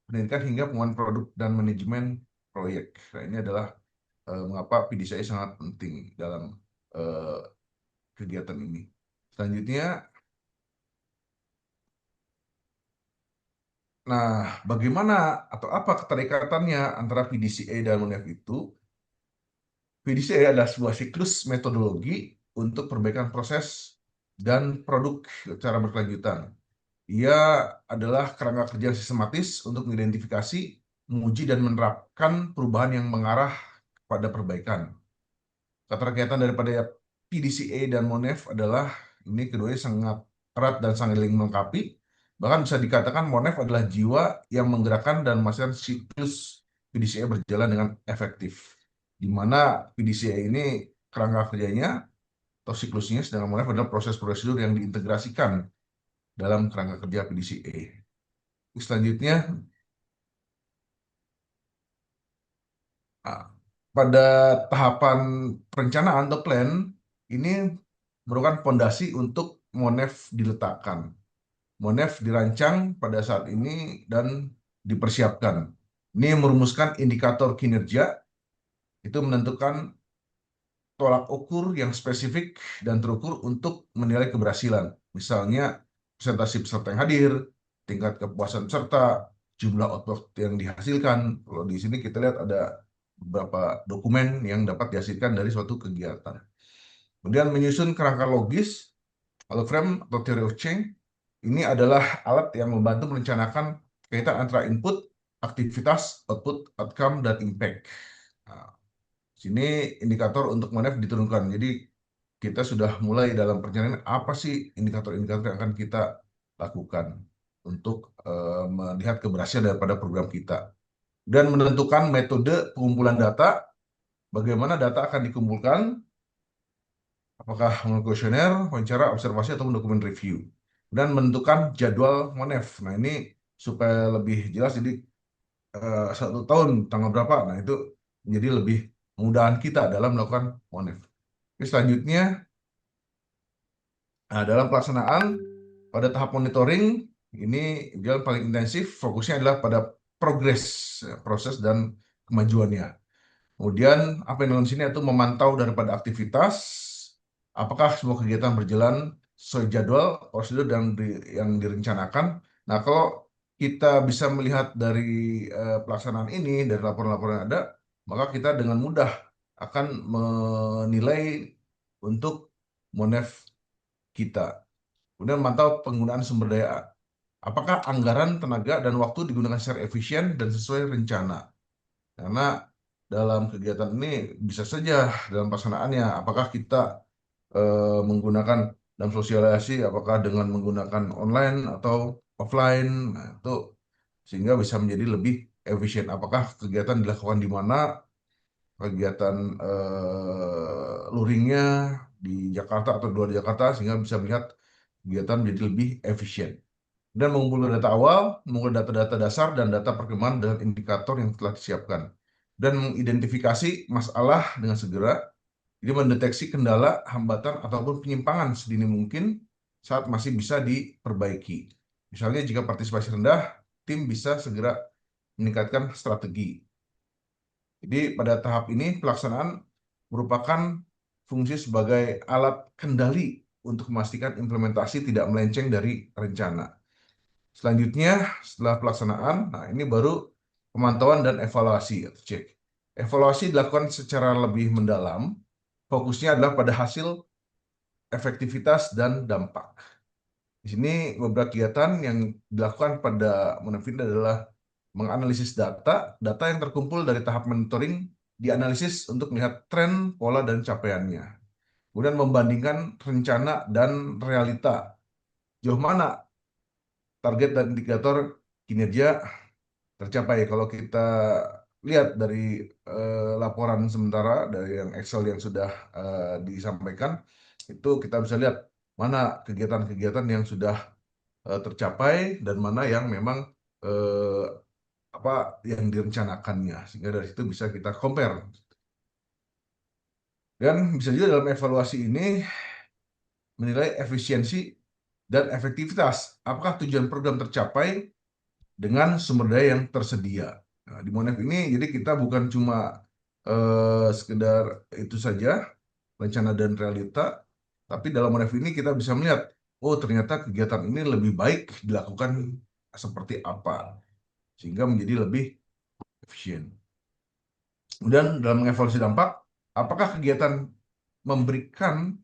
pendidikan hingga pengembangan produk dan manajemen proyek. Nah, ini adalah mengapa PDCA sangat penting dalam kegiatan ini. Selanjutnya, nah, bagaimana atau apa keterikatannya antara PDCA dan MONEF itu? PDCA adalah sebuah siklus metodologi untuk perbaikan proses dan produk secara berkelanjutan. Ia adalah kerangka kerja sistematis untuk mengidentifikasi, menguji, dan menerapkan perubahan yang mengarah pada perbaikan. Keterkaitan daripada PDCA dan MONEF adalah ini keduanya sangat erat dan saling melengkapi. Bahkan bisa dikatakan MONEF adalah jiwa yang menggerakkan dan memastikan siklus PDCA berjalan dengan efektif. Di mana PDCA ini kerangka kerjanya atau siklusnya, sedangkan MONEF adalah proses prosedur yang diintegrasikan dalam kerangka kerja PDCA. Selanjutnya, pada tahapan perencanaan atau plan, ini merupakan fondasi untuk MONEF diletakkan. MONEF dirancang pada saat ini dan dipersiapkan. Ini merumuskan indikator kinerja, itu menentukan tolak ukur yang spesifik dan terukur untuk menilai keberhasilan. Misalnya, presentasi peserta yang hadir, tingkat kepuasan peserta, jumlah output yang dihasilkan. Kalau di sini kita lihat ada beberapa dokumen yang dapat dihasilkan dari suatu kegiatan. Kemudian menyusun kerangka logis, atau frame atau theory of change. Ini adalah alat yang membantu merencanakan kaitan antara input, aktivitas, output, outcome, dan impact. Nah, sini indikator untuk MONEF diturunkan. Jadi kita sudah mulai dalam perencanaan apa sih indikator-indikator yang akan kita lakukan untuk melihat keberhasilan daripada program kita. Dan menentukan metode pengumpulan data, bagaimana data akan dikumpulkan, apakah melalui kuesioner, wawancara, observasi, atau dokumen review. Dan menentukan jadwal MONEF. Nah, ini supaya lebih jelas, jadi 1 tahun tanggal berapa, nah itu menjadi lebih memudahkan kita dalam melakukan MONEF. Oke, selanjutnya, dalam pelaksanaan pada tahap monitoring, ini yang paling intensif, fokusnya adalah pada progres, proses dan kemajuannya. Kemudian apa yang dalam sini itu memantau daripada aktivitas, apakah semua kegiatan berjalan sesuai jadwal, prosedur yang direncanakan. Nah, kalau kita bisa melihat dari pelaksanaan ini, dari laporan-laporan yang ada, maka kita dengan mudah akan menilai untuk MONEF kita. Kemudian memantau penggunaan sumber daya. Apakah anggaran, tenaga, dan waktu digunakan secara efisien dan sesuai rencana. Karena dalam kegiatan ini bisa saja dalam pelaksanaannya, apakah kita menggunakan dalam sosialisasi, apakah dengan menggunakan online atau offline, nah, itu sehingga bisa menjadi lebih efisien. Apakah kegiatan dilakukan di mana, kegiatan luringnya di Jakarta atau di luar Jakarta, sehingga bisa melihat kegiatan menjadi lebih efisien. Dan mengumpulkan data awal, mengumpulkan data-data dasar dan data perkembangan dengan indikator yang telah disiapkan. Dan mengidentifikasi masalah dengan segera, jadi mendeteksi kendala, hambatan, ataupun penyimpangan sedini mungkin saat masih bisa diperbaiki. Misalnya jika partisipasi rendah, tim bisa segera meningkatkan strategi. Jadi pada tahap ini pelaksanaan merupakan fungsi sebagai alat kendali untuk memastikan implementasi tidak melenceng dari rencana. Selanjutnya, setelah pelaksanaan, nah ini baru pemantauan dan evaluasi atau cek. Evaluasi dilakukan secara lebih mendalam, fokusnya adalah pada hasil, efektivitas, dan dampak. Di sini beberapa kegiatan yang dilakukan pada MONEF adalah menganalisis data yang terkumpul dari tahap monitoring, dianalisis untuk melihat tren, pola, dan capaiannya. Kemudian membandingkan rencana dan realita. Jauh mana target dan indikator kinerja tercapai. Kalau kita lihat dari laporan sementara dari yang Excel yang sudah disampaikan, itu kita bisa lihat mana kegiatan-kegiatan yang sudah tercapai dan mana yang memang apa yang direncanakannya, sehingga dari situ bisa kita compare. Dan bisa juga dalam evaluasi ini menilai efisiensi dan efektivitas. Apakah tujuan program tercapai dengan sumber daya yang tersedia. Nah, di Monef ini jadi kita bukan cuma sekedar itu saja rencana dan realita, tapi dalam Monef ini kita bisa melihat, oh ternyata kegiatan ini lebih baik dilakukan seperti apa, sehingga menjadi lebih efisien. Kemudian dalam mengevaluasi dampak, apakah kegiatan memberikan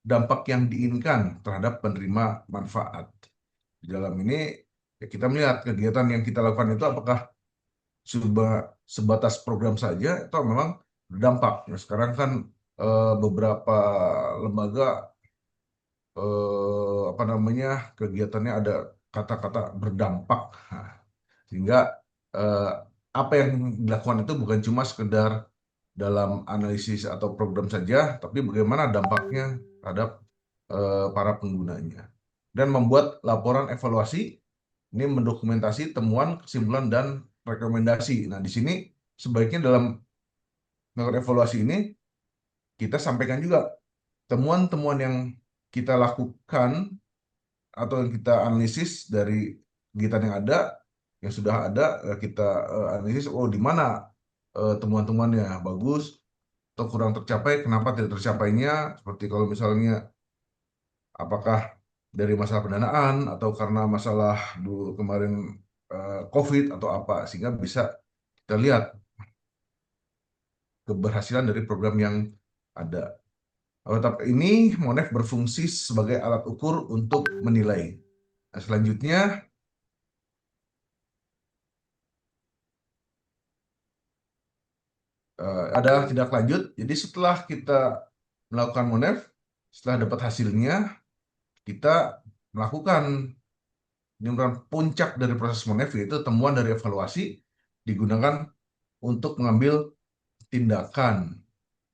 dampak yang diinginkan terhadap penerima manfaat? Di dalam ini ya kita melihat kegiatan yang kita lakukan itu apakah sebatas program saja atau memang berdampak. Nah, sekarang kan beberapa lembaga apa namanya kegiatannya ada kata-kata berdampak. Nah, sehingga eh, apa yang dilakukan itu bukan cuma sekedar dalam analisis atau program saja, tapi bagaimana dampaknya terhadap para penggunanya. Dan membuat laporan evaluasi, ini mendokumentasi temuan, kesimpulan, dan rekomendasi. Nah, di sini sebaiknya dalam melakukan evaluasi ini, kita sampaikan juga temuan-temuan yang kita lakukan atau yang kita analisis dari kegiatan yang ada, yang sudah ada, kita analisis, oh di mana temuan-temuannya bagus atau kurang tercapai, kenapa tidak tercapainya, seperti kalau misalnya apakah dari masalah pendanaan atau karena masalah dulu kemarin COVID atau apa, sehingga bisa kita lihat keberhasilan dari program yang ada. Tetap ini Monef berfungsi sebagai alat ukur untuk menilai. Nah, selanjutnya adalah tindak lanjut. Jadi setelah kita melakukan Monef, setelah dapat hasilnya, kita melakukan ini merupakan puncak dari proses Monef, yaitu temuan dari evaluasi digunakan untuk mengambil tindakan.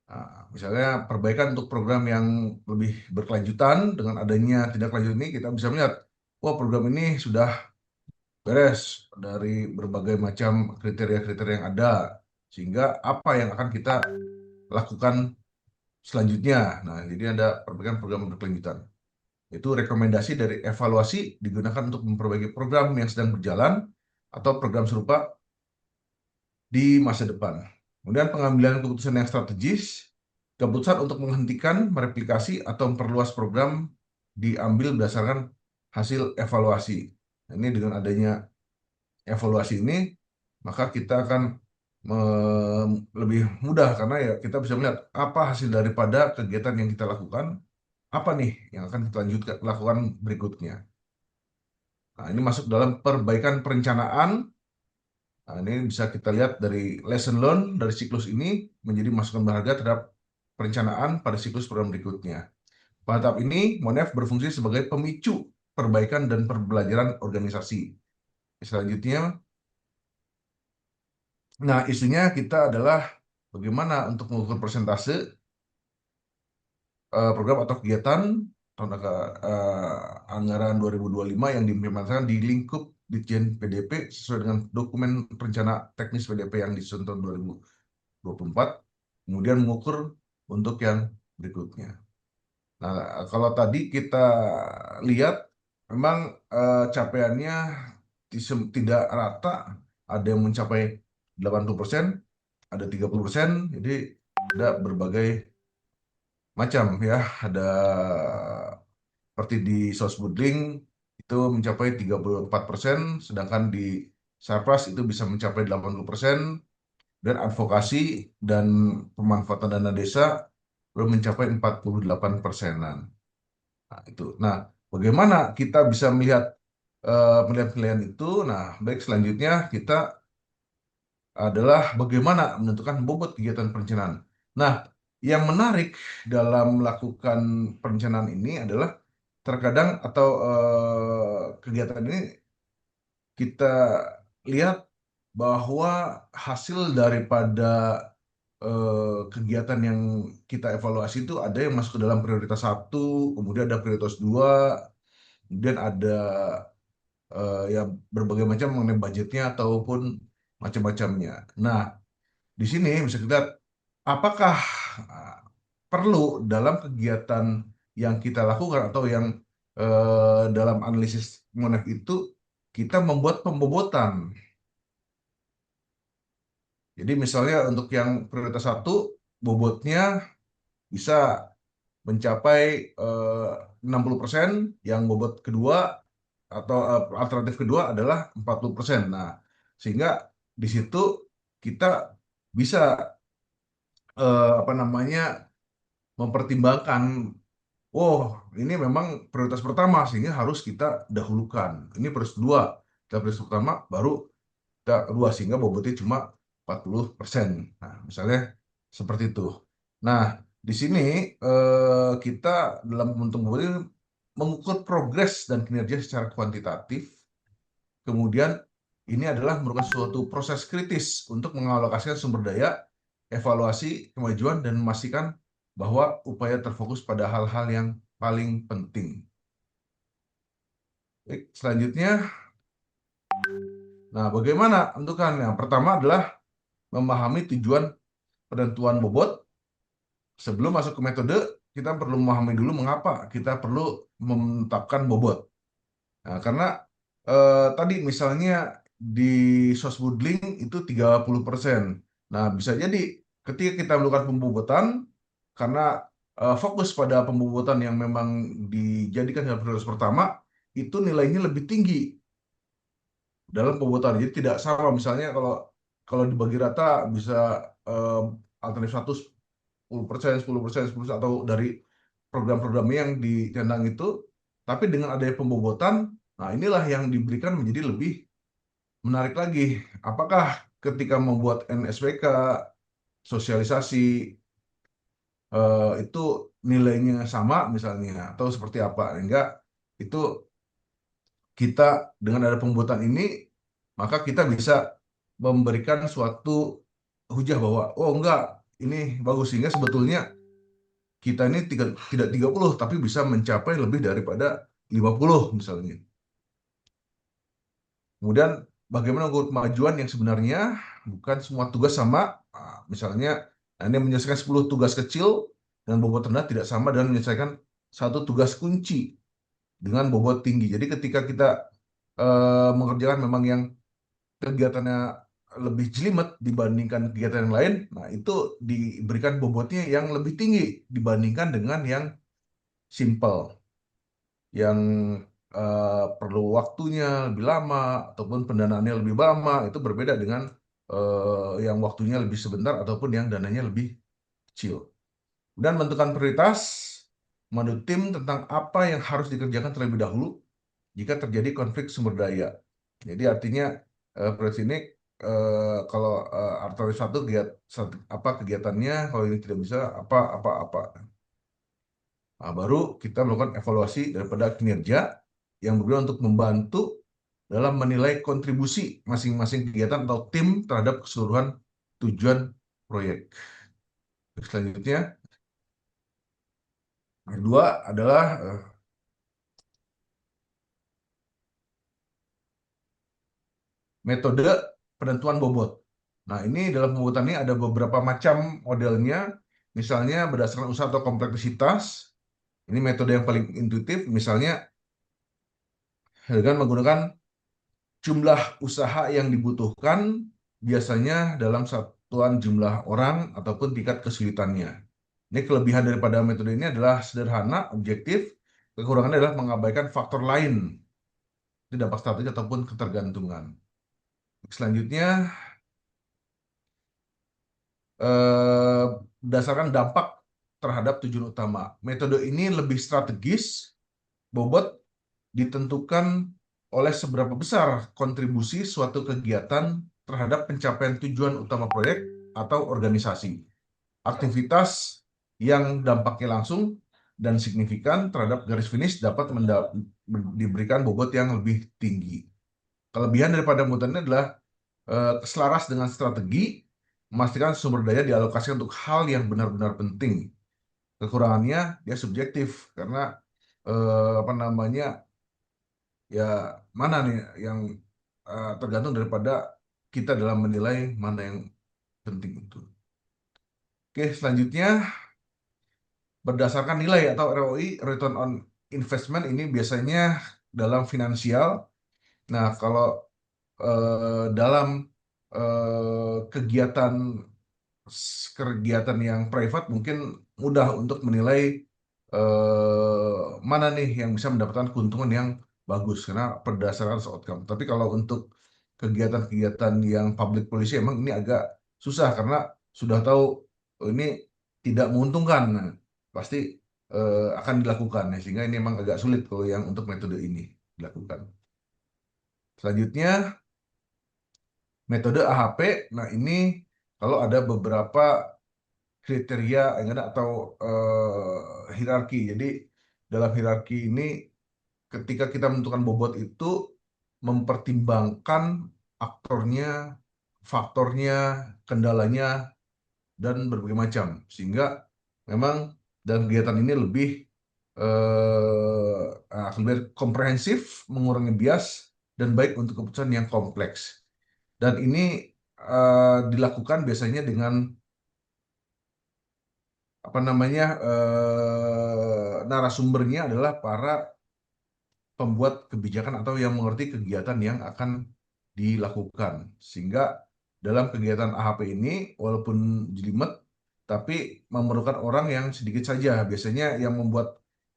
Nah, misalnya perbaikan untuk program yang lebih berkelanjutan, dengan adanya tindak lanjut ini kita bisa melihat, wah program ini sudah beres dari berbagai macam kriteria-kriteria yang ada, sehingga apa yang akan kita lakukan selanjutnya. Nah, jadi ada perbaikan program berkelanjutan. Itu rekomendasi dari evaluasi digunakan untuk memperbaiki program yang sedang berjalan atau program serupa di masa depan. Kemudian pengambilan keputusan yang strategis, keputusan untuk menghentikan, mereplikasi, atau memperluas program diambil berdasarkan hasil evaluasi. Nah, ini dengan adanya evaluasi ini, maka kita akan lebih mudah karena ya kita bisa melihat apa hasil daripada kegiatan yang kita lakukan, apa nih yang akan kita lanjutkan lakukan berikutnya. Nah, ini masuk dalam perbaikan perencanaan. Nah, ini bisa kita lihat dari lesson learn dari siklus ini menjadi masukan berharga terhadap perencanaan pada siklus program berikutnya. Pada tahap ini, Monef berfungsi sebagai pemicu perbaikan dan pembelajaran organisasi. Selanjutnya, nah isunya kita adalah bagaimana untuk mengukur persentase program atau kegiatan tahun anggaran 2025 yang diimplementasikan di lingkup Ditjen PDP sesuai dengan dokumen rencana teknis PDP yang disusun tahun 2024, kemudian mengukur untuk yang berikutnya. Nah, kalau tadi kita lihat memang capaiannya tidak rata, ada yang mencapai 80%, ada 30%, jadi ada berbagai macam ya, ada seperti di Sosbudlink itu mencapai 34%, sedangkan di Sarpras itu bisa mencapai 80%, dan advokasi dan pemanfaatan dana desa belum mencapai 48%-an. Nah, itu. Nah, bagaimana kita bisa melihat penilaian itu? Nah, baik selanjutnya kita adalah bagaimana menentukan bobot kegiatan perencanaan. Nah, yang menarik dalam melakukan perencanaan ini adalah terkadang atau kegiatan ini kita lihat bahwa hasil daripada kegiatan yang kita evaluasi itu ada yang masuk ke dalam prioritas satu, kemudian ada prioritas dua, kemudian ada ya berbagai macam mengenai budgetnya ataupun macam-macamnya. Nah, di sini bisa kita lihat apakah uh, perlu dalam kegiatan yang kita lakukan atau yang dalam analisis Monef itu kita membuat pembobotan. Jadi misalnya untuk yang prioritas 1, bobotnya bisa mencapai 60%, yang bobot kedua atau alternatif kedua adalah 40%. Nah, sehingga di situ kita bisa apa namanya mempertimbangkan, oh ini memang prioritas pertama sehingga harus kita dahulukan. Ini prioritas kedua, kita prioritas pertama baru kita kedua sehingga bobotnya cuma 40%. Nah, misalnya seperti itu. Nah, di sini kita dalam bentuk bobot ini mengukur progres dan kinerja secara kuantitatif. Kemudian ini adalah merupakan suatu proses kritis untuk mengalokasikan sumber daya, evaluasi kemajuan, dan memastikan bahwa upaya terfokus pada hal-hal yang paling penting. Baik, selanjutnya, nah bagaimana tentukan? Yang pertama adalah memahami tujuan penentuan bobot. Sebelum masuk ke metode, kita perlu memahami dulu mengapa kita perlu menetapkan bobot. Nah, karena tadi misalnya di Sosbudlink itu 30%. Nah, bisa jadi ketika kita melakukan pembobotan, karena fokus pada pembobotan yang memang dijadikan sebagai prioritas pertama, itu nilainya lebih tinggi dalam pembobotan. Jadi tidak sama misalnya kalau kalau dibagi rata bisa alternatif 100 10%, 10%, 10% atau dari program-programnya yang dicentang itu, tapi dengan adanya pembobotan, nah inilah yang diberikan menjadi lebih menarik lagi. Apakah ketika membuat NSPK, sosialisasi, itu nilainya sama misalnya, atau seperti apa? Enggak, itu kita dengan ada pembobotan ini, maka kita bisa memberikan suatu hujah bahwa, oh enggak, ini bagus, sehingga sebetulnya kita ini tidak 30 tapi bisa mencapai lebih daripada 50 misalnya. Kemudian bagaimana ukur kemajuan yang sebenarnya bukan semua tugas sama. Misalnya Anda menyelesaikan 10 tugas kecil dengan bobot rendah tidak sama dengan menyelesaikan satu tugas kunci dengan bobot tinggi. Jadi ketika kita mengerjakan memang yang kegiatannya lebih jelimet dibandingkan kegiatan yang lain, nah itu diberikan bobotnya yang lebih tinggi dibandingkan dengan yang simple, yang perlu waktunya lebih lama ataupun pendanaannya lebih lama, itu berbeda dengan yang waktunya lebih sebentar ataupun yang dananya lebih kecil. Dan menentukan prioritas, menurut tim tentang apa yang harus dikerjakan terlebih dahulu jika terjadi konflik sumber daya. Jadi artinya prioritas ini kalau alternatif satu apa kegiatannya, kalau ini tidak bisa apa. Nah, baru kita melakukan evaluasi daripada kinerja yang berguna untuk membantu dalam menilai kontribusi masing-masing kegiatan atau tim terhadap keseluruhan tujuan proyek. Selanjutnya, kedua adalah metode penentuan bobot. Nah, ini dalam pembobotan ini ada beberapa macam modelnya, misalnya berdasarkan usaha atau kompleksitas. Ini metode yang paling intuitif, misalnya dengan menggunakan jumlah usaha yang dibutuhkan biasanya dalam satuan jumlah orang ataupun tingkat kesulitannya. Ini kelebihan daripada metode ini adalah sederhana, objektif. Kekurangannya adalah mengabaikan faktor lain, tidak dampak strategis ataupun ketergantungan. Selanjutnya, berdasarkan dampak terhadap tujuan utama. Metode ini lebih strategis, bobot ditentukan oleh seberapa besar kontribusi suatu kegiatan terhadap pencapaian tujuan utama proyek atau organisasi. Aktivitas yang dampaknya langsung dan signifikan terhadap garis finish dapat diberikan bobot yang lebih tinggi. Kelebihan daripada muatan ini adalah selaras dengan strategi, memastikan sumber daya dialokasikan untuk hal yang benar-benar penting. Kekurangannya dia subjektif karena apa namanya, ya mana nih yang tergantung daripada kita dalam menilai mana yang penting itu. Oke, selanjutnya berdasarkan nilai atau ROI, Return on Investment, ini biasanya dalam finansial Nah, kalau dalam kegiatan kegiatan yang private mungkin mudah untuk menilai mana nih yang bisa mendapatkan keuntungan yang bagus karena berdasarkan outcome. Tapi kalau untuk kegiatan-kegiatan yang public policy emang ini agak susah karena sudah tahu ini tidak menguntungkan. Nah, pasti akan dilakukan ya, sehingga ini emang agak sulit kalau yang untuk metode ini dilakukan. Selanjutnya metode AHP. Nah, ini kalau ada beberapa kriteria yang ada atau hierarki. Jadi dalam hierarki ini ketika kita menentukan bobot itu mempertimbangkan aktornya, faktornya, kendalanya, dan berbagai macam. Sehingga memang dalam kegiatan ini lebih komprehensif, mengurangi bias, dan baik untuk keputusan yang kompleks. Dan ini dilakukan biasanya dengan apa namanya narasumbernya adalah para pembuat kebijakan atau yang mengerti kegiatan yang akan dilakukan. Sehingga dalam kegiatan AHP ini walaupun jelimet tapi memerlukan orang yang sedikit saja. Biasanya yang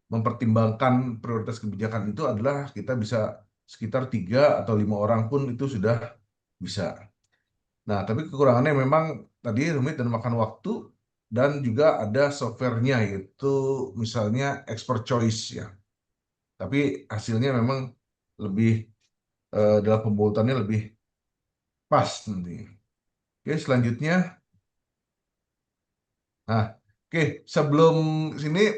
mempertimbangkan prioritas kebijakan itu adalah kita bisa sekitar 3 atau 5 orang pun itu sudah bisa. Nah, tapi kekurangannya memang tadi rumit dan makan waktu dan juga ada softwarenya yaitu misalnya expert choice ya. Tapi hasilnya memang lebih dalam pembuatannya lebih pas nanti. Oke, selanjutnya. Nah, oke, sebelum sini